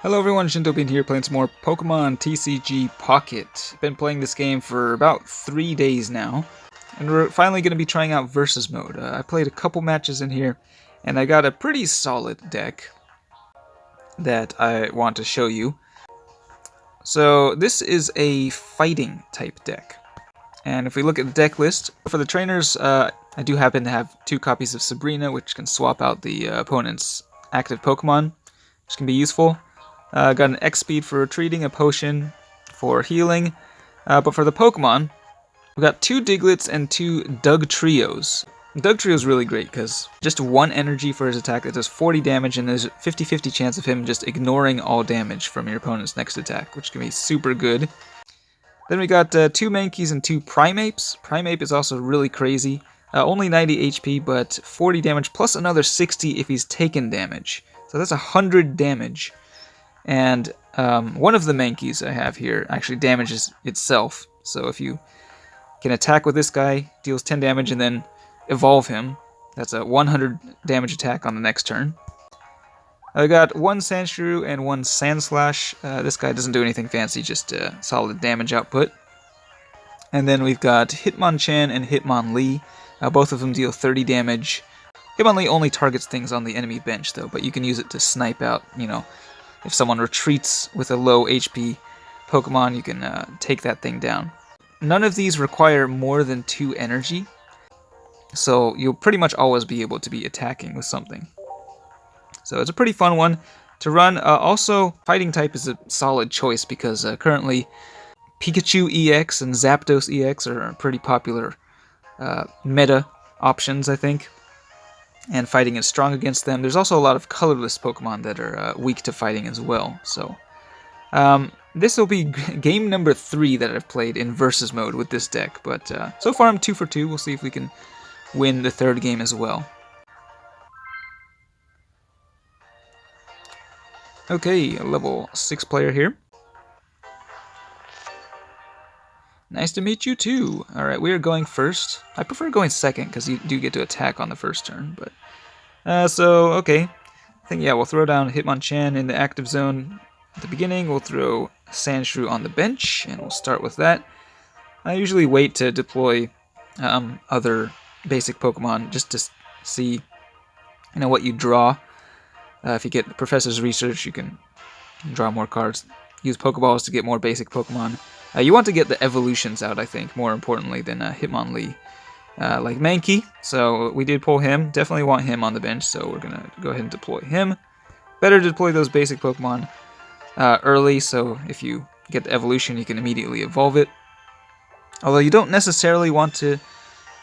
Hello everyone, Shintobin here playing some more Pokemon TCG Pocket. Been playing this game for about 3 days now, and we're finally going to be trying out Versus Mode. I played a couple matches in here, and I got a pretty solid deck that I want to show you. So this is a fighting type deck, and if we look at the deck list, for the trainers, I do happen to have 2 copies of Sabrina, which can swap out the opponent's active Pokemon, which can be useful. Got an X speed for retreating, a potion for healing. But for the Pokemon, we got 2 Digletts and 2 Dugtrios. Dugtrio is really great because just 1 energy for his attack that does 40 damage, and there's a 50-50 chance of him just ignoring all damage from your opponent's next attack, which can be super good. Then we got 2 Mankeys and 2 Primapes. Primeape is also really crazy. Only 90 HP, but 40 damage plus another 60 if he's taken damage. So that's 100 damage. And one of the Mankeys I have here actually damages itself. So if you can attack with this guy, deals 10 damage, and then evolve him, that's a 100 damage attack on the next turn. I got 1 Sandshrew and 1 Sandslash. This guy doesn't do anything fancy, just solid damage output. And then we've got Hitmonchan and Hitmonlee. Both of them deal 30 damage. Hitmonlee only targets things on the enemy bench, though, but you can use it to snipe out, if someone retreats with a low HP Pokemon, you can take that thing down. None of these require more than 2 energy, so you'll pretty much always be able to be attacking with something. So it's a pretty fun one to run. Also, Fighting type is a solid choice because currently Pikachu EX and Zapdos EX are pretty popular meta options, I think. And fighting is strong against them. There's also a lot of colorless Pokemon that are weak to fighting as well. So this will be game number 3 that I've played in Versus Mode with this deck. But so far I'm 2 for 2. We'll see if we can win the 3rd game as well. Okay, a level 6 player here. Nice to meet you too. Alright, we are going first. I prefer going second because you do get to attack on the first turn, but okay. I think, yeah, we'll throw down Hitmonchan in the active zone at the beginning. We'll throw Sandshrew on the bench, and we'll start with that. I usually wait to deploy other basic Pokemon just to see, what you draw. If you get Professor's Research, you can draw more cards. Use Pokeballs to get more basic Pokemon. You want to get the evolutions out, I think, more importantly than Hitmonlee. Like Mankey, so we did pull him. Definitely want him on the bench, so we're going to go ahead and deploy him. Better to deploy those basic Pokemon early, so if you get the evolution, you can immediately evolve it. Although you don't necessarily want to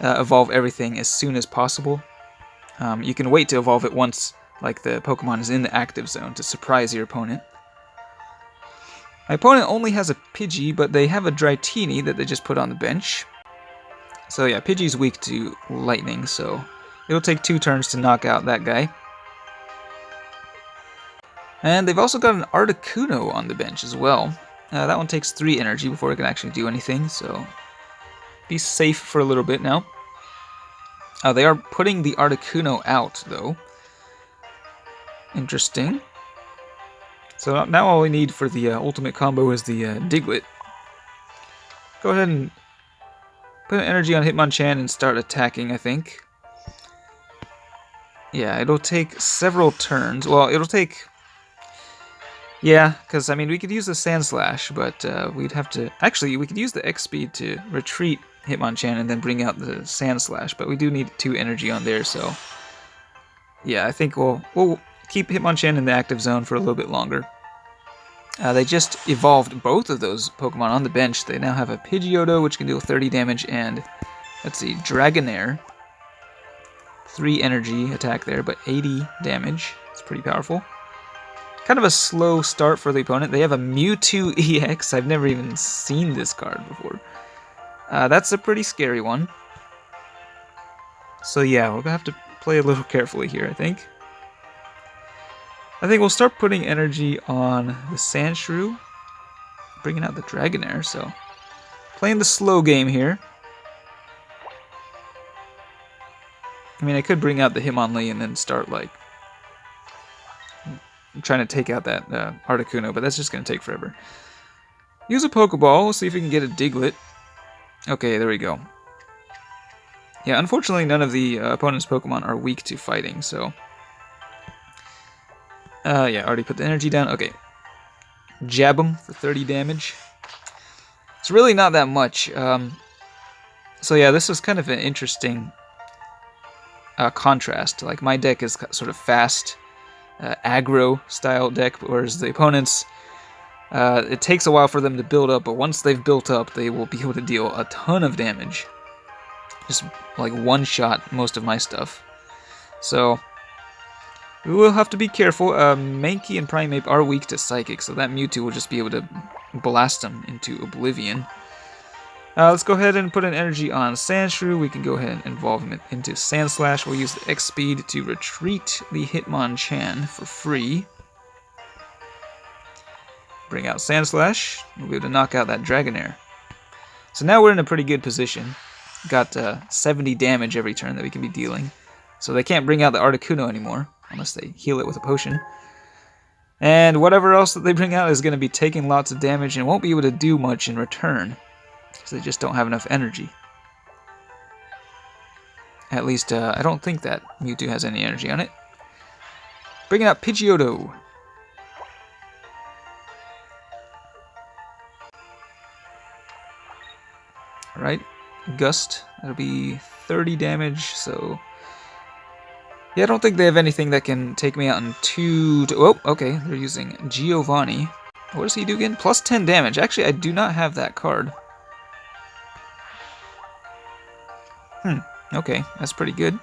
evolve everything as soon as possible. You can wait to evolve it once like the Pokemon is in the active zone to surprise your opponent. My opponent only has a Pidgey, but they have a Dratini that they just put on the bench. So yeah, Pidgey's weak to lightning, so it'll take 2 turns to knock out that guy. And they've also got an Articuno on the bench as well. That one takes 3 energy before it can actually do anything, so be safe for a little bit now. They are putting the Articuno out, though. Interesting. So now all we need for the ultimate combo is the Diglett. Go ahead and put an energy on Hitmonchan and start attacking, I think. Yeah, it'll take several turns. Well, it'll take... Yeah, because, we could use the Sandslash, but we'd have to... Actually, we could use the X-Speed to retreat Hitmonchan and then bring out the Sandslash, but we do need 2 energy on there, so... Yeah, I think we'll keep Hitmonchan in the active zone for a little bit longer. They just evolved both of those Pokemon on the bench. They now have a Pidgeotto, which can deal 30 damage, and, let's see, Dragonair. 3 energy attack there, but 80 damage. It's pretty powerful. Kind of a slow start for the opponent. They have a Mewtwo EX. I've never even seen this card before. That's a pretty scary one. So yeah, we're going to have to play a little carefully here, I think. I think we'll start putting energy on the Sandshrew, bringing out the Dragonair, so playing the slow game here. I could bring out the Hitmonlee and then start, trying to take out that Articuno, but that's just going to take forever. Use a Pokeball. We'll see if we can get a Diglett. Okay, there we go. Yeah, unfortunately, none of the opponent's Pokemon are weak to fighting, so... yeah, already put the energy down. Okay. Jab him for 30 damage. It's really not that much. So yeah, this is kind of an interesting contrast. Like, my deck is sort of fast, aggro-style deck, whereas the opponent's... it takes a while for them to build up, but once they've built up, they will be able to deal a ton of damage. Just, like, one-shot most of my stuff. So, we will have to be careful. Mankey and Primeape are weak to Psychic, so that Mewtwo will just be able to blast them into oblivion. Let's go ahead and put an energy on Sandshrew. We can go ahead and involve him into Sandslash. We'll use the X-Speed to retreat the Hitmonchan for free. Bring out Sandslash. We'll be able to knock out that Dragonair. So now we're in a pretty good position. Got 70 damage every turn that we can be dealing. So they can't bring out the Articuno anymore, unless they heal it with a potion. And whatever else that they bring out is going to be taking lots of damage and won't be able to do much in return, because they just don't have enough energy. At least, I don't think that Mewtwo has any energy on it. Bringing out Pidgeotto. Alright, Gust. That'll be 30 damage, so... Yeah, I don't think they have anything that can take me out in 2... Oh, okay, they're using Giovanni. What does he do again? Plus 10 damage. Actually, I do not have that card. Okay, that's pretty good.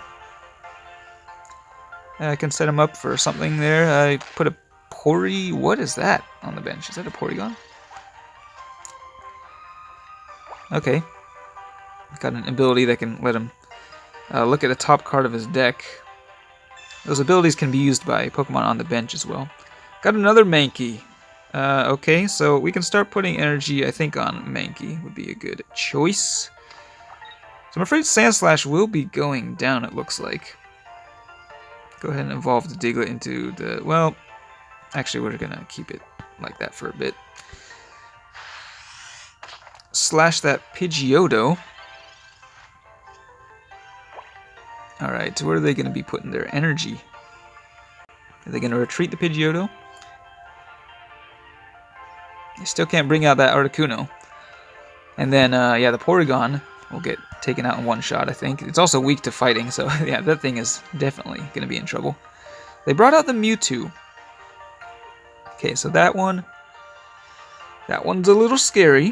I can set him up for something there. I put a Pori... What is that on the bench? Is that a Porygon? Okay. Got an ability that can let him look at the top card of his deck. Those abilities can be used by Pokemon on the bench as well. Got another Mankey. Okay, so we can start putting energy, I think, on Mankey would be a good choice. So I'm afraid Sandslash will be going down, it looks like. Go ahead and evolve the Diglett into the... Well, actually, we're going to keep it like that for a bit. Slash that Pidgeotto. Alright, so where are they going to be putting their energy? Are they going to retreat the Pidgeotto? They still can't bring out that Articuno. And then, yeah, the Porygon will get taken out in one shot, I think. It's also weak to fighting, so yeah, that thing is definitely going to be in trouble. They brought out the Mewtwo. Okay, so that one's a little scary.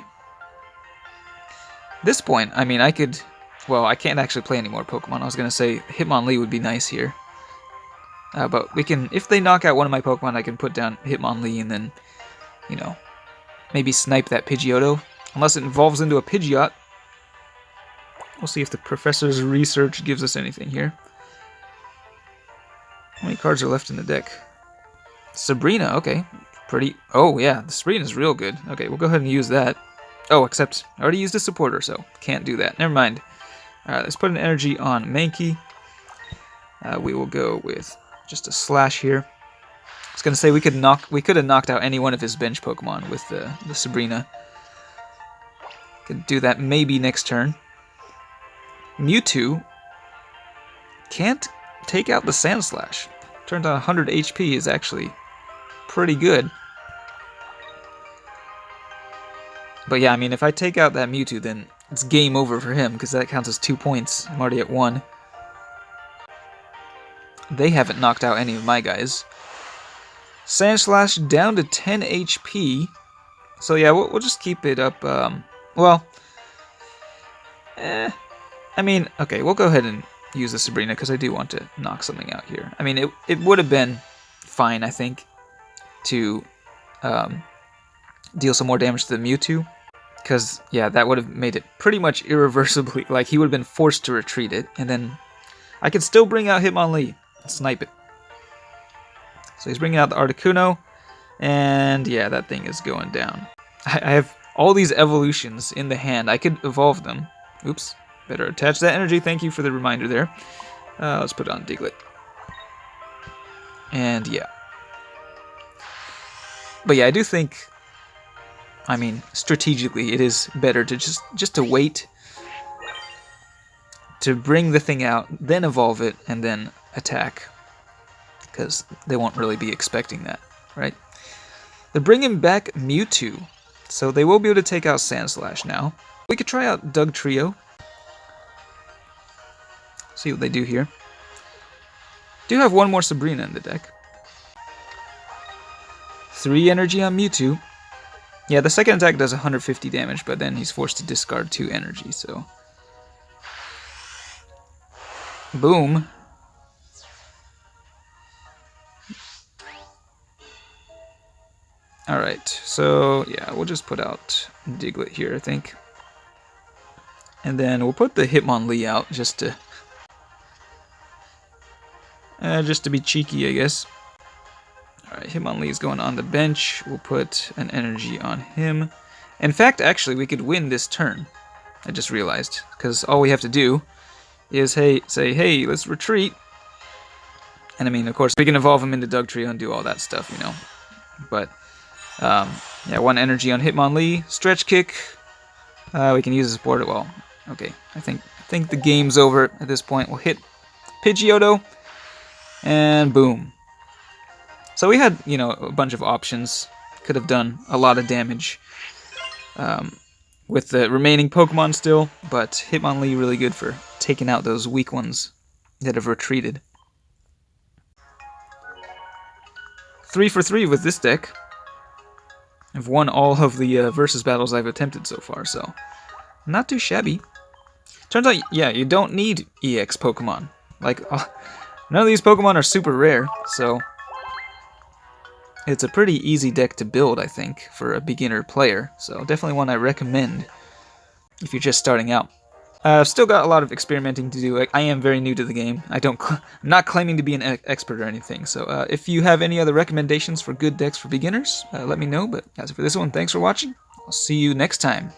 At this point, I mean, I could... Well, I can't actually play any more Pokemon. I was going to say Hitmonlee would be nice here. But we can... If they knock out one of my Pokemon, I can put down Hitmonlee and then, you know, maybe snipe that Pidgeotto. Unless it evolves into a Pidgeot. We'll see if the professor's research gives us anything here. How many cards are left in the deck? Sabrina, okay. Pretty... Oh, yeah, the Sabrina's real good. Okay, we'll go ahead and use that. Oh, except I already used a supporter, so can't do that. Never mind. Alright, let's put an energy on Mankey. We will go with just a Slash here. I was going to say we could have knocked out any one of his bench Pokemon with the Sabrina. Could do that maybe next turn. Mewtwo can't take out the Sandslash. Turns out 100 HP is actually pretty good. But yeah, I mean, if I take out that Mewtwo, then it's game over for him, because that counts as 2 points. I'm already at 1. They haven't knocked out any of my guys. Sandslash down to 10 HP. So yeah, we'll just keep it up. Well, I mean, okay, we'll go ahead and use the Sabrina, because I do want to knock something out here. I mean, it would have been fine, I think, to deal some more damage to the Mewtwo. Because, yeah, that would have made it pretty much irreversibly, like, he would have been forced to retreat it, and then I could still bring out Hitmonlee and snipe it. So he's bringing out the Articuno, and yeah, that thing is going down. I have all these evolutions in the hand. I could evolve them. Oops, better attach that energy. Thank you for the reminder there. Let's put it on Diglett. And yeah. But yeah, I do think, I mean, strategically, it is better to just to wait to bring the thing out, then evolve it, and then attack, because they won't really be expecting that, right? They're bringing back Mewtwo, so they will be able to take out Sandslash now. We could try out Doug Trio, see what they do here. Do have one more Sabrina in the deck. 3 energy on Mewtwo. Yeah, the second attack does 150 damage, but then he's forced to discard 2 energy, so... Boom. Alright, so yeah, we'll just put out Diglett here, I think. And then we'll put the Hitmonlee out just to be cheeky, I guess. Alright, Hitmonlee is going on the bench. We'll put an energy on him. In fact, actually, we could win this turn. I just realized, because all we have to do is say, hey, let's retreat. And I mean, of course, we can evolve him into Dugtrio and do all that stuff, you know. But, yeah, 1 energy on Hitmonlee. Stretch Kick. We can use a support. Well, okay. I think the game's over at this point. We'll hit Pidgeotto. And boom. So we had, you know, a bunch of options. Could have done a lot of damage with the remaining Pokemon still. But Hitmonlee really good for taking out those weak ones that have retreated. 3 for 3 with this deck. I've won all of the versus battles I've attempted so far, so not too shabby. Turns out, yeah, you don't need EX Pokemon. Like, none of these Pokemon are super rare, so it's a pretty easy deck to build, I think, for a beginner player. So definitely one I recommend if you're just starting out. I've still got a lot of experimenting to do. I am very new to the game. I'm not claiming to be an expert or anything. So if you have any other recommendations for good decks for beginners, let me know. But as for this one, thanks for watching. I'll see you next time.